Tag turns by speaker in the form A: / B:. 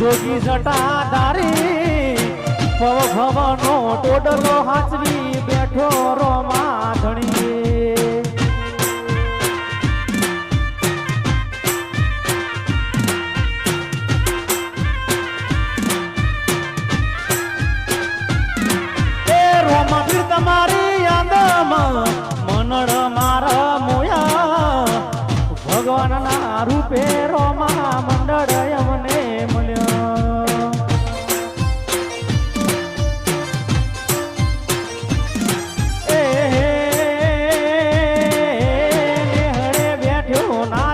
A: જોગી જટાધારી ભવ ભવનો ટોડલો હાચવી બેઠો રોમા ધણીએ એ રોમા પીર તમારી યાદમાં મનડ મારા મોયા ભગવાનના રૂપે રોમા મંડળ અમને મળ્યો એ નેહળે બેઠ્યો ના